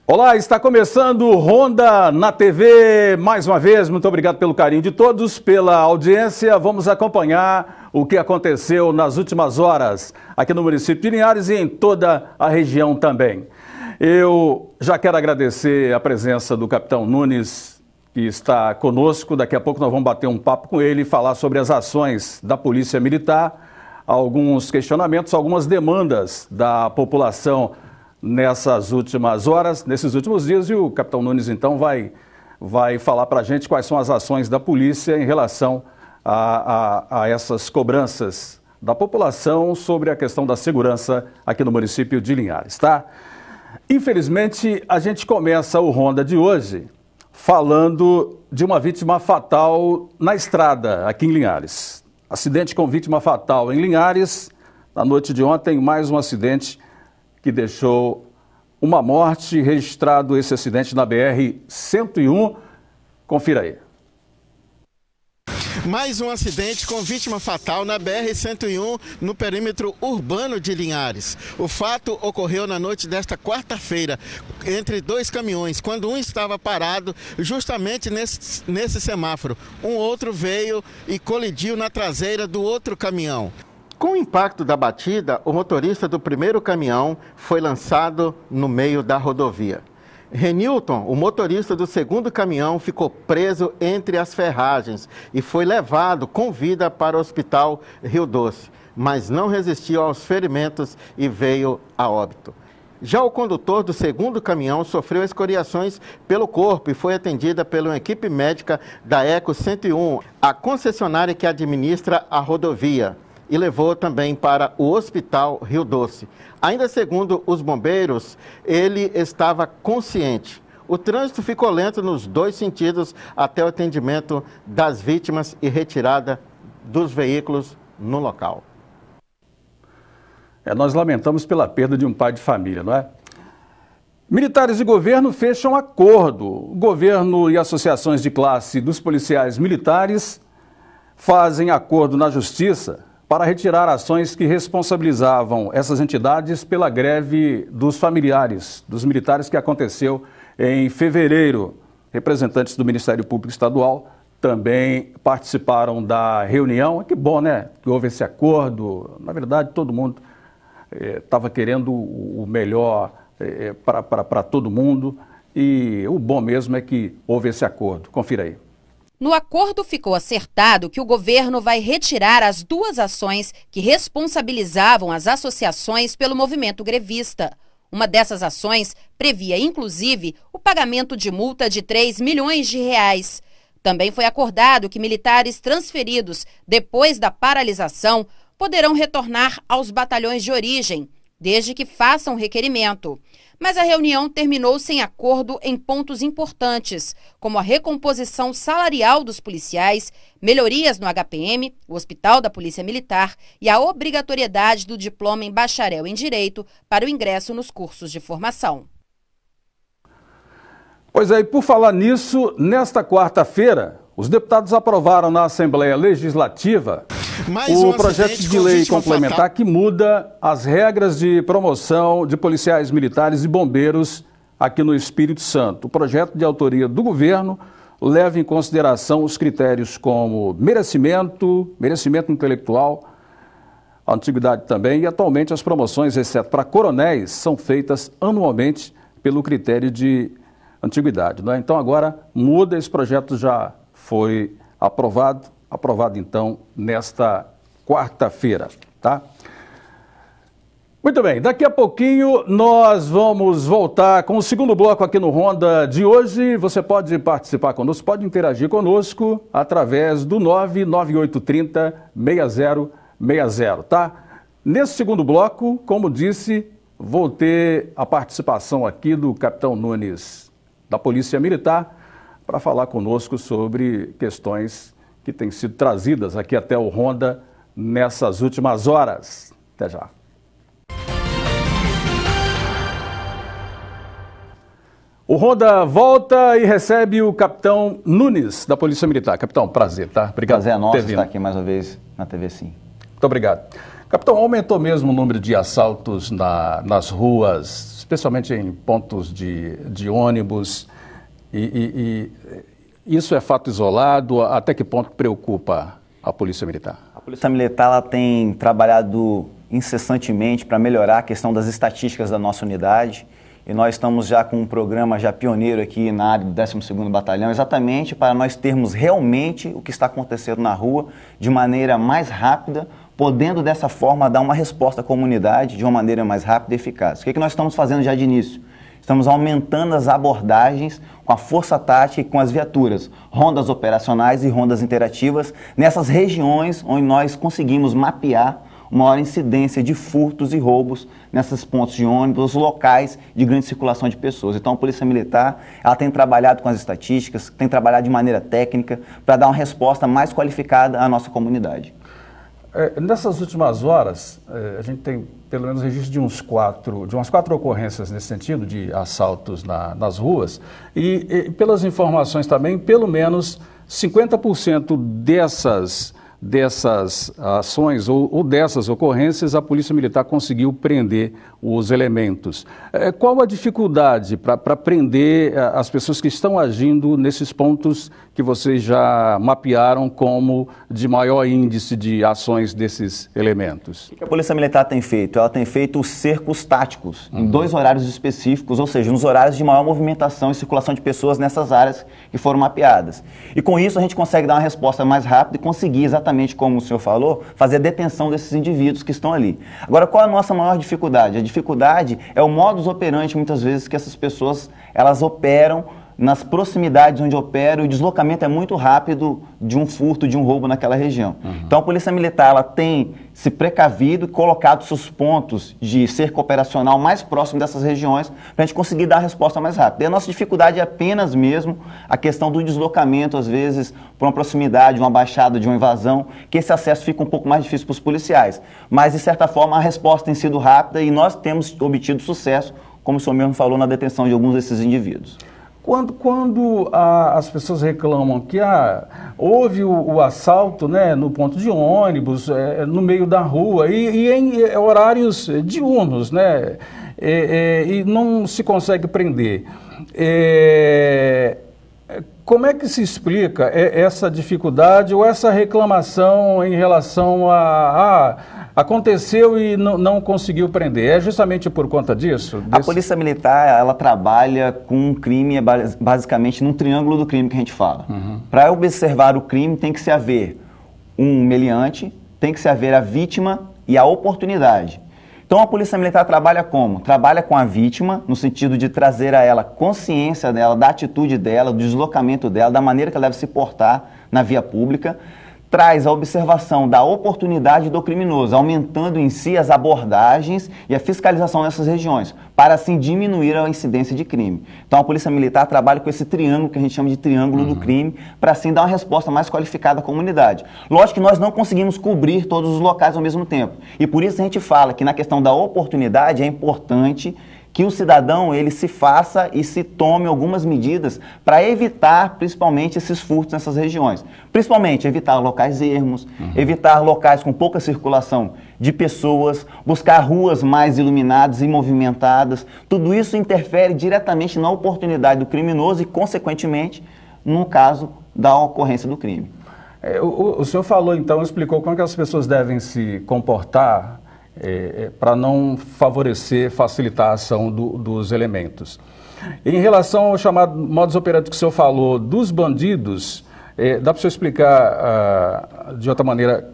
Olá, está começando Ronda na TV. Mais uma vez, muito obrigado pelo carinho de todos, pela audiência. Vamos acompanhar o que aconteceu nas últimas horas aqui no município de Linhares e em toda a região também. Eu já quero agradecer a presença do capitão Nunes, que está conosco. Daqui a pouco nós vamos bater um papo com ele e falar sobre as ações da Polícia Militar, alguns questionamentos, algumas demandas da população nessas últimas horas, nesses últimos dias, e o capitão Nunes então vai falar para a gente quais são as ações da polícia em relação a essas cobranças da população sobre a questão da segurança aqui no município de Linhares, tá? Infelizmente, a gente começa o Ronda de hoje falando de uma vítima fatal na estrada aqui em Linhares. Acidente com vítima fatal em Linhares, na noite de ontem, mais um acidente que deixou uma morte, registrado esse acidente na BR-101. Confira aí. Mais um acidente com vítima fatal na BR-101, no perímetro urbano de Linhares. O fato ocorreu na noite desta quarta-feira, entre dois caminhões, quando um estava parado justamente nesse semáforo. Um outro veio e colidiu na traseira do outro caminhão. Com o impacto da batida, o motorista do primeiro caminhão foi lançado no meio da rodovia. Renilton, o motorista do segundo caminhão, ficou preso entre as ferragens e foi levado com vida para o Hospital Rio Doce, mas não resistiu aos ferimentos e veio a óbito. Já o condutor do segundo caminhão sofreu escoriações pelo corpo e foi atendida pela equipe médica da Eco 101, a concessionária que administra a rodovia, e levou também para o Hospital Rio Doce. Ainda segundo os bombeiros, ele estava consciente. O trânsito ficou lento nos dois sentidos até o atendimento das vítimas e retirada dos veículos no local. Nós lamentamos pela perda de um pai de família, não é? Militares e governo fecham acordo. O governo e associações de classe dos policiais militares fazem acordo na Justiça para retirar ações que responsabilizavam essas entidades pela greve dos familiares dos militares que aconteceu em fevereiro. Representantes do Ministério Público Estadual também participaram da reunião. Que bom, né, que houve esse acordo. Na verdade, todo mundo estava querendo o melhor para todo mundo, e o bom mesmo é que houve esse acordo. Confira aí. No acordo ficou acertado que o governo vai retirar as duas ações que responsabilizavam as associações pelo movimento grevista. Uma dessas ações previa, inclusive, o pagamento de multa de 3 milhões de reais. Também foi acordado que militares transferidos depois da paralisação poderão retornar aos batalhões de origem, desde que façam requerimento. Mas a reunião terminou sem acordo em pontos importantes, como a recomposição salarial dos policiais, melhorias no HPM, o Hospital da Polícia Militar, e a obrigatoriedade do diploma em bacharel em Direito para o ingresso nos cursos de formação. Pois é, e por falar nisso, nesta quarta-feira, os deputados aprovaram na Assembleia Legislativa o projeto de lei complementar que muda as regras de promoção de policiais militares e bombeiros aqui no Espírito Santo. O projeto, de autoria do governo, leva em consideração os critérios como merecimento intelectual, antiguidade também, e atualmente as promoções, exceto para coronéis, são feitas anualmente pelo critério de antiguidade, não é? Então agora muda, esse projeto já foi aprovado então nesta quarta-feira, tá? Muito bem, daqui a pouquinho nós vamos voltar com o segundo bloco aqui no Ronda de hoje. Você pode participar conosco, pode interagir conosco através do 99830-6060, tá? Nesse segundo bloco, como disse, vou ter a participação aqui do capitão Nunes da Polícia Militar para falar conosco sobre questões que têm sido trazidas aqui até o Ronda nessas últimas horas. Até já. O Ronda volta e recebe o capitão Nunes, da Polícia Militar. Capitão, prazer, tá? Obrigado. Prazer é nosso estar aqui mais uma vez na TV Sim. Muito obrigado. Capitão, aumentou mesmo o número de assaltos nas ruas, especialmente em pontos de ônibus, e isso é fato isolado? Até que ponto preocupa a Polícia Militar? A Polícia Militar ela tem trabalhado incessantemente para melhorar a questão das estatísticas da nossa unidade, e nós estamos já com um programa já pioneiro aqui na área do 12º Batalhão, exatamente para nós termos realmente o que está acontecendo na rua de maneira mais rápida, podendo dessa forma dar uma resposta à comunidade de uma maneira mais rápida e eficaz. O que nós estamos fazendo já de início? Estamos aumentando as abordagens com a força tática e com as viaturas, rondas operacionais e rondas interativas, nessas regiões onde nós conseguimos mapear uma maior incidência de furtos e roubos nesses pontos de ônibus, locais de grande circulação de pessoas. Então a Polícia Militar ela tem trabalhado com as estatísticas, tem trabalhado de maneira técnica para dar uma resposta mais qualificada à nossa comunidade. Nessas últimas horas, a gente tem pelo menos registro de umas quatro ocorrências nesse sentido, de assaltos nas ruas, e pelas informações também, pelo menos 50% dessas ações ou dessas ocorrências, a Polícia Militar conseguiu prender os elementos. Qual a dificuldade para prender as pessoas que estão agindo nesses pontos que vocês já mapearam como de maior índice de ações desses elementos? O que a Polícia Militar tem feito? Ela tem feito cercos táticos em 2 horários específicos, ou seja, nos horários de maior movimentação e circulação de pessoas nessas áreas que foram mapeadas. E com isso a gente consegue dar uma resposta mais rápida e conseguir, exatamente como o senhor falou, fazer a detenção desses indivíduos que estão ali. Agora, qual é a nossa maior dificuldade? A dificuldade é o modus operandi, muitas vezes, que essas pessoas elas operam nas proximidades onde operam, e o deslocamento é muito rápido de um furto, de um roubo naquela região. Então a Polícia Militar ela tem se precavido e colocado seus pontos de cerco operacional mais próximo dessas regiões para a gente conseguir dar a resposta mais rápida. E a nossa dificuldade é apenas mesmo a questão do deslocamento, às vezes, por uma proximidade, uma baixada, de uma invasão, que esse acesso fica um pouco mais difícil para os policiais. Mas, de certa forma, a resposta tem sido rápida e nós temos obtido sucesso, como o senhor mesmo falou, na detenção de alguns desses indivíduos. Quando as pessoas reclamam que houve o assalto, né, no ponto de ônibus, no meio da rua e em horários diurnos, né, e não se consegue prender, como é que se explica essa dificuldade ou essa reclamação em relação aconteceu e não conseguiu prender? É justamente por conta disso? A Polícia Militar, ela trabalha com um crime, basicamente, num triângulo do crime que a gente fala. Para observar o crime, tem que se haver um meliante, tem que se haver a vítima e a oportunidade. Então, a Polícia Militar trabalha como? Trabalha com a vítima, no sentido de trazer a ela consciência dela, da atitude dela, do deslocamento dela, da maneira que ela deve se portar na via pública. Traz a observação da oportunidade do criminoso, aumentando em si as abordagens e a fiscalização nessas regiões, para assim diminuir a incidência de crime. Então a Polícia Militar trabalha com esse triângulo, que a gente chama de triângulo do crime, para assim dar uma resposta mais qualificada à comunidade. Lógico que nós não conseguimos cobrir todos os locais ao mesmo tempo, e por isso a gente fala que na questão da oportunidade é importante que o cidadão ele se faça e se tome algumas medidas para evitar principalmente esses furtos nessas regiões. Principalmente evitar locais ermos, evitar locais com pouca circulação de pessoas, buscar ruas mais iluminadas e movimentadas. Tudo isso interfere diretamente na oportunidade do criminoso e, consequentemente, no caso da ocorrência do crime. O senhor falou, então, explicou como é que as pessoas devem se comportar para não facilitar a ação dos elementos. Em relação ao chamado modus operandi que o senhor falou, dos bandidos, dá para o senhor explicar de outra maneira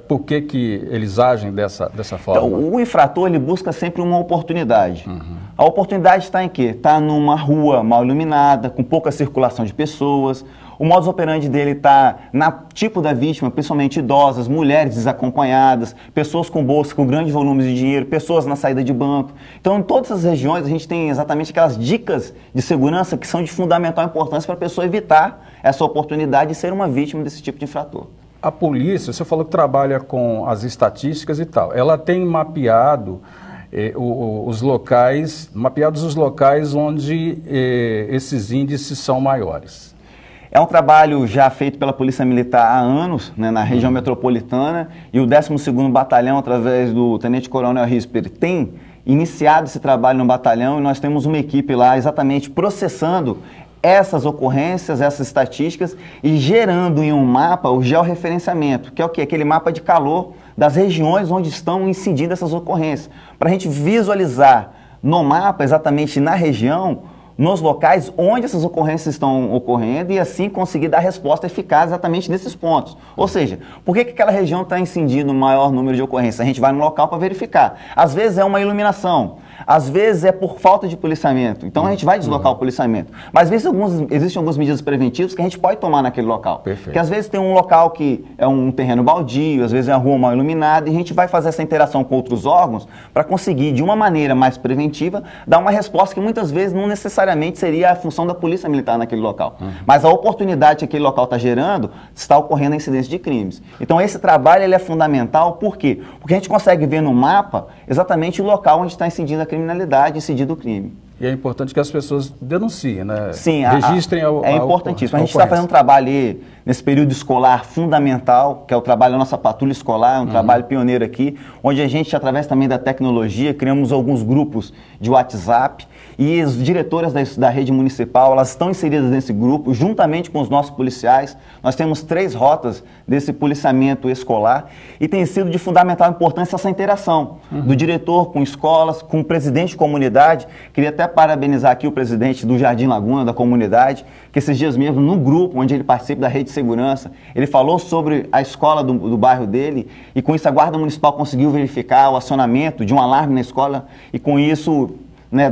por que eles agem dessa forma? Então, o infrator ele busca sempre uma oportunidade. A oportunidade está em quê? Está numa rua mal iluminada, com pouca circulação de pessoas. O modus operandi dele está no tipo da vítima, principalmente idosas, mulheres desacompanhadas, pessoas com bolsa com grandes volumes de dinheiro, pessoas na saída de banco. Então, em todas essas regiões, a gente tem exatamente aquelas dicas de segurança que são de fundamental importância para a pessoa evitar essa oportunidade de ser uma vítima desse tipo de infrator. A polícia, você falou que trabalha com as estatísticas e tal, ela tem mapeado os locais onde esses índices são maiores. É um trabalho já feito pela Polícia Militar há anos, né, na região metropolitana, e o 12º Batalhão, através do Tenente Coronel Risper, tem iniciado esse trabalho no batalhão e nós temos uma equipe lá exatamente processando essas ocorrências, essas estatísticas e gerando em um mapa o georreferenciamento, que é o quê? Aquele mapa de calor das regiões onde estão incidindo essas ocorrências, para a gente visualizar no mapa, exatamente na região, nos locais onde essas ocorrências estão ocorrendo e assim conseguir dar resposta eficaz exatamente nesses pontos. Ou seja, por que aquela região está incidindo o maior número de ocorrências? A gente vai no local para verificar. Às vezes é uma iluminação, às vezes é por falta de policiamento. Então a gente vai deslocar o policiamento. Mas existem algumas medidas preventivas que a gente pode tomar naquele local. Perfeito. Porque às vezes tem um local que é um terreno baldio, às vezes é uma rua mal iluminada, e a gente vai fazer essa interação com outros órgãos para conseguir, de uma maneira mais preventiva, dar uma resposta que muitas vezes não necessariamente seria a função da polícia militar naquele local. Mas a oportunidade que aquele local está gerando, está ocorrendo a incidência de crimes. Então esse trabalho ele é fundamental, por quê? Porque a gente consegue ver no mapa exatamente o local onde está incidindo a criminalidade, incidindo o crime. E é importante que as pessoas denunciem, né? Sim, registrem é importantíssimo. A gente está fazendo um trabalho aí, nesse período escolar fundamental, que é o trabalho da nossa patrulha escolar, um trabalho pioneiro aqui, onde a gente, através também da tecnologia, criamos alguns grupos de WhatsApp e as diretoras da rede municipal, elas estão inseridas nesse grupo, juntamente com os nossos policiais. Nós temos 3 rotas desse policiamento escolar e tem sido de fundamental importância essa interação do diretor com escolas, com o presidente de comunidade. Queria até parabenizar aqui o presidente do Jardim Laguna, da comunidade, que esses dias mesmo, no grupo onde ele participa da rede de segurança, ele falou sobre a escola do bairro dele e com isso a Guarda Municipal conseguiu verificar o acionamento de um alarme na escola e com isso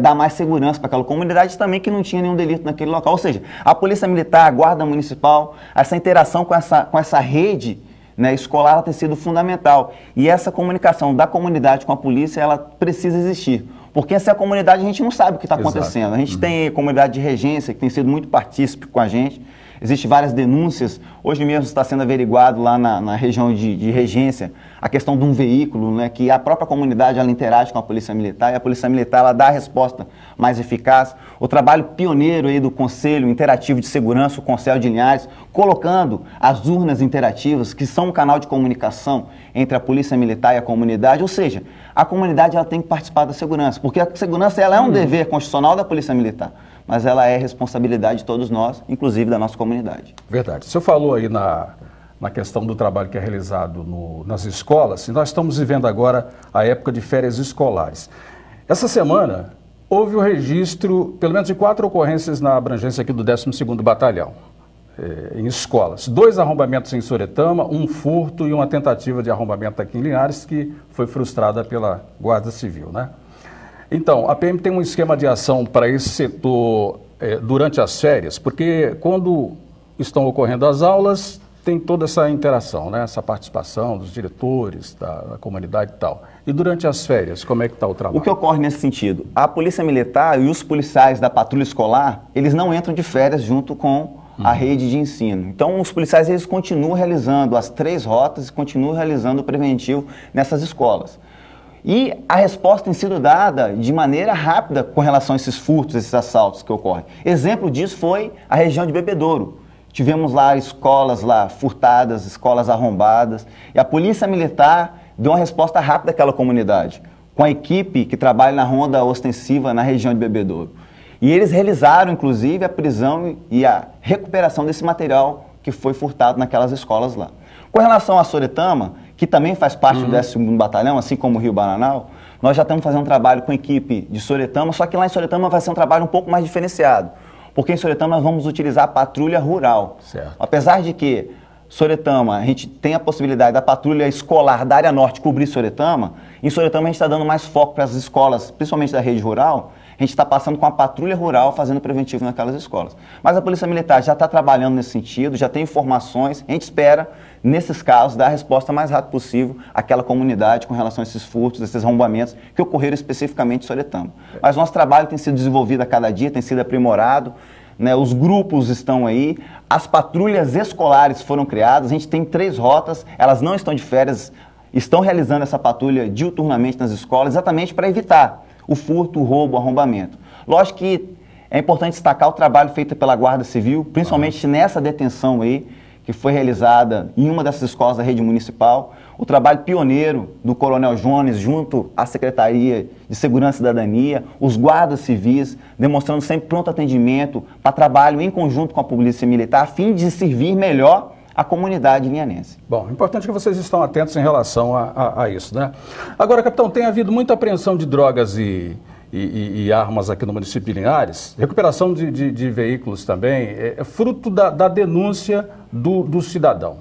dar mais segurança para aquela comunidade também que não tinha nenhum delito naquele local. Ou seja, a Polícia Militar, a Guarda Municipal, essa interação com essa rede escolar ela tem sido fundamental. E essa comunicação da comunidade com a polícia, ela precisa existir. Porque sem a comunidade a gente não sabe o que está acontecendo. A gente tem a comunidade de regência que tem sido muito partícipe com a gente. Existem várias denúncias. Hoje mesmo está sendo averiguado lá na região de regência a questão de um veículo, que a própria comunidade ela interage com a Polícia Militar e a Polícia Militar ela dá a resposta mais eficaz. O trabalho pioneiro aí do Conselho Interativo de Segurança, o Conselho de Linhares, colocando as urnas interativas, que são um canal de comunicação entre a Polícia Militar e a comunidade. Ou seja, a comunidade ela tem que participar da segurança, porque a segurança ela é um dever constitucional da Polícia Militar, mas ela é responsabilidade de todos nós, inclusive da nossa comunidade. Verdade. O senhor falou aí na questão do trabalho que é realizado nas escolas, e nós estamos vivendo agora a época de férias escolares. Essa semana, houve o registro, pelo menos de 4 ocorrências na abrangência aqui do 12º Batalhão, em escolas. 2 arrombamentos em Soretama, um furto e uma tentativa de arrombamento aqui em Linhares, que foi frustrada pela Guarda Civil, né? Então, a PM tem um esquema de ação para esse setor durante as férias, porque quando estão ocorrendo as aulas, tem toda essa interação, né? Essa participação dos diretores, da comunidade e tal. E durante as férias, como é que está o trabalho? O que ocorre nesse sentido? A Polícia Militar e os policiais da patrulha escolar, eles não entram de férias junto com a rede de ensino. Então, os policiais eles continuam realizando as 3 rotas e continuam realizando o preventivo nessas escolas. E a resposta tem sido dada de maneira rápida com relação a esses furtos, esses assaltos que ocorrem. Exemplo disso foi a região de Bebedouro. Tivemos lá escolas furtadas, escolas arrombadas, e a Polícia Militar deu uma resposta rápida àquela comunidade, com a equipe que trabalha na ronda ostensiva na região de Bebedouro. E eles realizaram, inclusive, a prisão e a recuperação desse material que foi furtado naquelas escolas lá. Com relação a Soretama, que também faz parte do 12º Batalhão, assim como o Rio Bananal, nós já estamos fazendo um trabalho com a equipe de Soretama, só que lá em Soretama vai ser um trabalho um pouco mais diferenciado. Porque em Soretama nós vamos utilizar a patrulha rural. Certo. Apesar de que Soretama, a gente tem a possibilidade da patrulha escolar da área norte cobrir Soretama, em Soretama a gente está dando mais foco para as escolas, principalmente da rede rural, a gente está passando com a patrulha rural fazendo preventivo naquelas escolas. Mas a Polícia Militar já está trabalhando nesse sentido, já tem informações, a gente espera, nesses casos, dar a resposta mais rápida possível àquela comunidade com relação a esses furtos, esses arrombamentos que ocorreram especificamente em Soretama. Mas nosso trabalho tem sido desenvolvido a cada dia, tem sido aprimorado, os grupos estão aí, as patrulhas escolares foram criadas, a gente tem 3 rotas, elas não estão de férias, estão realizando essa patrulha diuturnamente nas escolas, exatamente para evitar o furto, o roubo, o arrombamento. Lógico que é importante destacar o trabalho feito pela Guarda Civil, principalmente nessa detenção aí, que foi realizada em uma dessas escolas da rede municipal, o trabalho pioneiro do Coronel Jones junto à Secretaria de Segurança e Cidadania, os guardas civis, demonstrando sempre pronto atendimento para trabalho em conjunto com a Polícia Militar, a fim de servir melhor a comunidade linhanense. Bom, importante que vocês estão atentos em relação a isso, né? Agora, capitão, tem havido muita apreensão de drogas e armas aqui no município de Linhares, recuperação de veículos também, é fruto da denúncia do cidadão.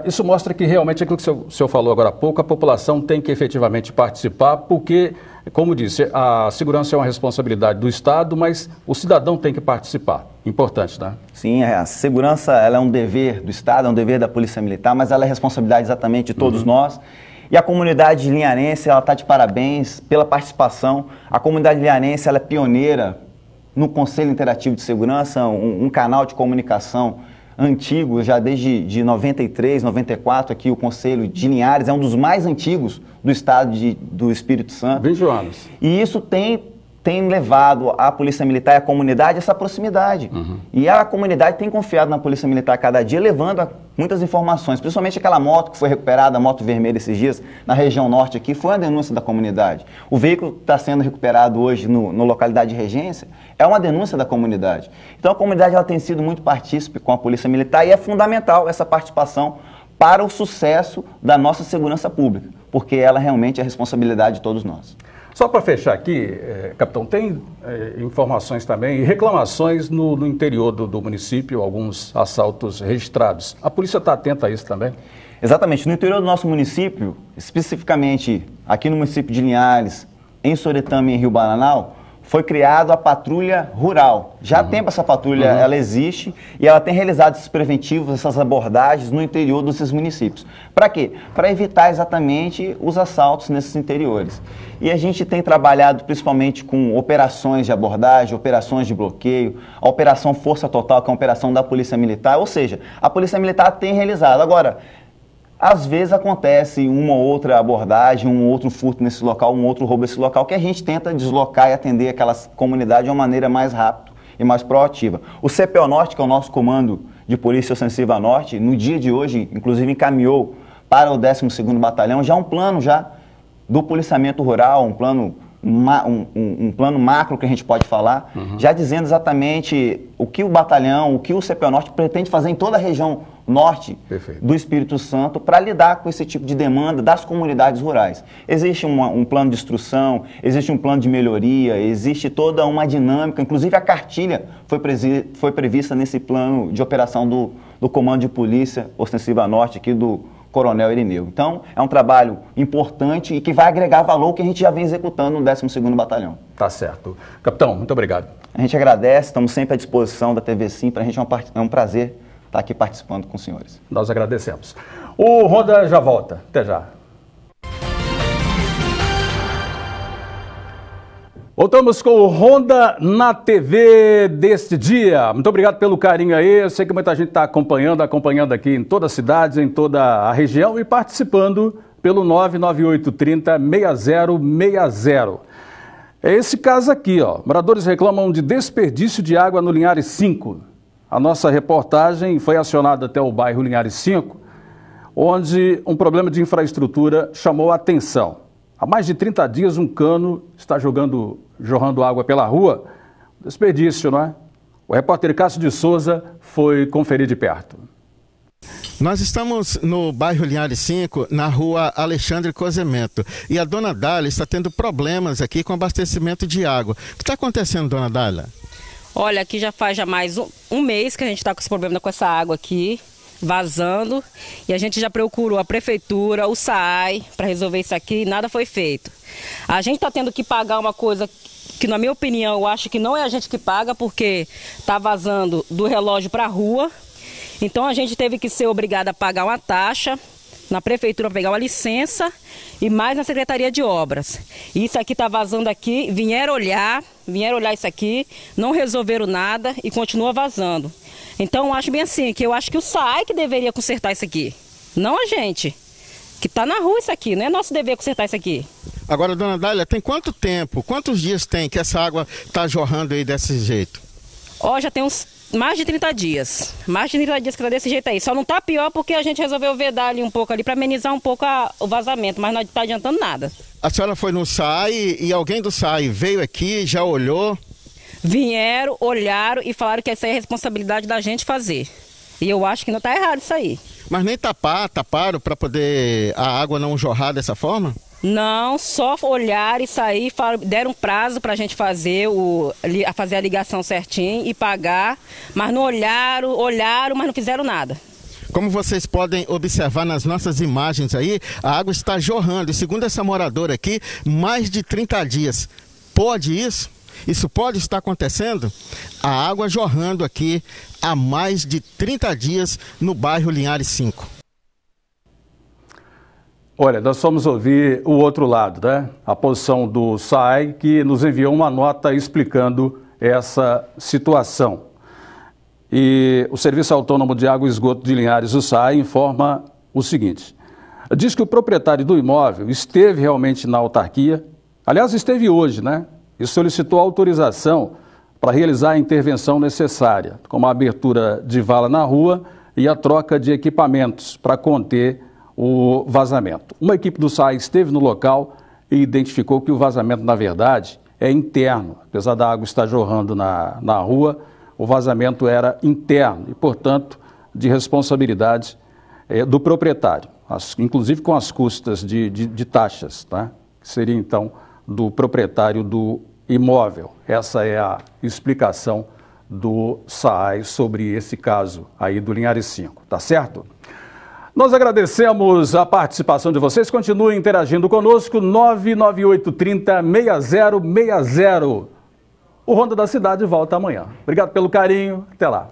Isso mostra que realmente aquilo que o senhor falou agora há pouco, a população tem que efetivamente participar, porque, como disse, a segurança é uma responsabilidade do Estado, mas o cidadão tem que participar. Importante, né? Sim, a segurança ela é um dever do Estado, é um dever da Polícia Militar, mas ela é responsabilidade exatamente de todos nós. E a comunidade linharense, ela está de parabéns pela participação. A comunidade linharense, ela é pioneira no Conselho Interativo de Segurança, um canal de comunicação antigo, já desde 93, 94, aqui o Conselho de Linhares é um dos mais antigos do estado do Espírito Santo. 20 anos. E isso tem levado a Polícia Militar e a comunidade essa proximidade. E a comunidade tem confiado na Polícia Militar cada dia, levando muitas informações, principalmente aquela moto que foi recuperada, a moto vermelha esses dias, na região norte aqui, foi uma denúncia da comunidade. O veículo que está sendo recuperado hoje no localidade de Regência é uma denúncia da comunidade. Então a comunidade ela tem sido muito partícipe com a Polícia Militar e é fundamental essa participação para o sucesso da nossa segurança pública, porque ela realmente é a responsabilidade de todos nós. Só para fechar aqui, capitão, tem informações também e reclamações no interior do município, alguns assaltos registrados. A polícia está atenta a isso também? Exatamente. No interior do nosso município, especificamente aqui no município de Linhares, em Soretama e em Rio Bananal, foi criada a patrulha rural. Já há tempo essa patrulha ela existe e ela tem realizado esses preventivos, essas abordagens no interior desses municípios. Para quê? Para evitar exatamente os assaltos nesses interiores. E a gente tem trabalhado principalmente com operações de abordagem, operações de bloqueio, a Operação Força Total, que é uma operação da Polícia Militar, ou seja, a Polícia Militar tem realizado. Agora, às vezes acontece uma ou outra abordagem, um outro furto nesse local, um outro roubo nesse local, que a gente tenta deslocar e atender aquela comunidade de uma maneira mais rápida e mais proativa. O CPO Norte, que é o nosso Comando de Polícia Ostensiva Norte, no dia de hoje, inclusive encaminhou para o 12º Batalhão já um plano do policiamento rural, um plano macro que a gente pode falar, já dizendo exatamente o que o batalhão, o que o CPO Norte pretende fazer em toda a região norte do Espírito Santo para lidar com esse tipo de demanda das comunidades rurais. Existe um plano de instrução, existe um plano de melhoria, existe toda uma dinâmica, inclusive a cartilha foi prevista nesse plano de operação do Comando de Polícia Ostensiva Norte aqui do Coronel Irineu. Então, é um trabalho importante e que vai agregar valor que a gente já vem executando no 12º Batalhão. Tá certo. Capitão, muito obrigado. A gente agradece, estamos sempre à disposição da TV Sim, para a gente é um prazer estar aqui participando com os senhores. Nós agradecemos. O Ronda já volta. Até já. Voltamos com o Ronda na TV deste dia. Muito obrigado pelo carinho aí. Eu sei que muita gente está acompanhando aqui em toda a cidade, em toda a região e participando pelo 99830-6060. É esse caso aqui, ó. Moradores reclamam de desperdício de água no Linhares 5. A nossa reportagem foi acionada até o bairro Linhares 5, onde um problema de infraestrutura chamou a atenção. Há mais de 30 dias, um cano está jorrando água pela rua. Desperdício, não é? O repórter Cássio de Souza foi conferir de perto. Nós estamos no bairro Linhares 5, na rua Alexandre Cozimento. E a dona Dália está tendo problemas aqui com abastecimento de água. O que está acontecendo, dona Dália? Olha, aqui já faz mais um mês que a gente está com esse problema com essa água aqui, vazando. E a gente já procurou a prefeitura, o SAAI, para resolver isso aqui e nada foi feito. A gente está tendo que pagar uma coisa que, na minha opinião, eu acho que não é a gente que paga, porque está vazando do relógio para a rua. Então a gente teve que ser obrigada a pagar uma taxa na prefeitura para pegar uma licença e mais na Secretaria de Obras. Isso aqui está vazando aqui, vieram olhar isso aqui, não resolveram nada e continua vazando. Então eu acho bem assim, que eu acho que o SAAI que deveria consertar isso aqui, não a gente, que está na rua isso aqui, não é nosso dever consertar isso aqui. Agora, dona Dália, tem quanto tempo, quantos dias tem que essa água está jorrando aí desse jeito? Ó, já tem mais de 30 dias. Mais de 30 dias que tá desse jeito aí. Só não tá pior porque a gente resolveu vedar ali um pouco ali para amenizar um pouco o vazamento, mas não tá adiantando nada. A senhora foi no SAI e alguém do SAI veio aqui, já olhou? Vieram, olharam e falaram que essa é a responsabilidade da gente fazer. E eu acho que não tá errado isso aí. Mas nem taparam para poder a água não jorrar dessa forma? Não, só olhar e sair, deram prazo para a gente fazer a ligação certinho e pagar, mas não olharam, mas não fizeram nada. Como vocês podem observar nas nossas imagens aí, a água está jorrando. E segundo essa moradora aqui, mais de 30 dias. Pode isso? Isso pode estar acontecendo? A água jorrando aqui há mais de 30 dias no bairro Linhares 5. Olha, nós fomos ouvir o outro lado, né? A posição do SAI, que nos enviou uma nota explicando essa situação. E o Serviço Autônomo de Água e Esgoto de Linhares, o SAI, informa o seguinte. Diz que o proprietário do imóvel esteve realmente na autarquia, aliás, esteve hoje, né? E solicitou autorização para realizar a intervenção necessária, como a abertura de vala na rua e a troca de equipamentos para conter o vazamento. Uma equipe do SAI esteve no local e identificou que o vazamento, na verdade, é interno. Apesar da água estar jorrando na rua, o vazamento era interno e, portanto, de responsabilidade do proprietário, inclusive com as custas de taxas, tá? Que seria, então, do proprietário do imóvel. Essa é a explicação do SAI sobre esse caso aí do Linhares 5, tá certo? Nós agradecemos a participação de vocês. Continuem interagindo conosco, 99830-6060. O Ronda da Cidade volta amanhã. Obrigado pelo carinho. Até lá.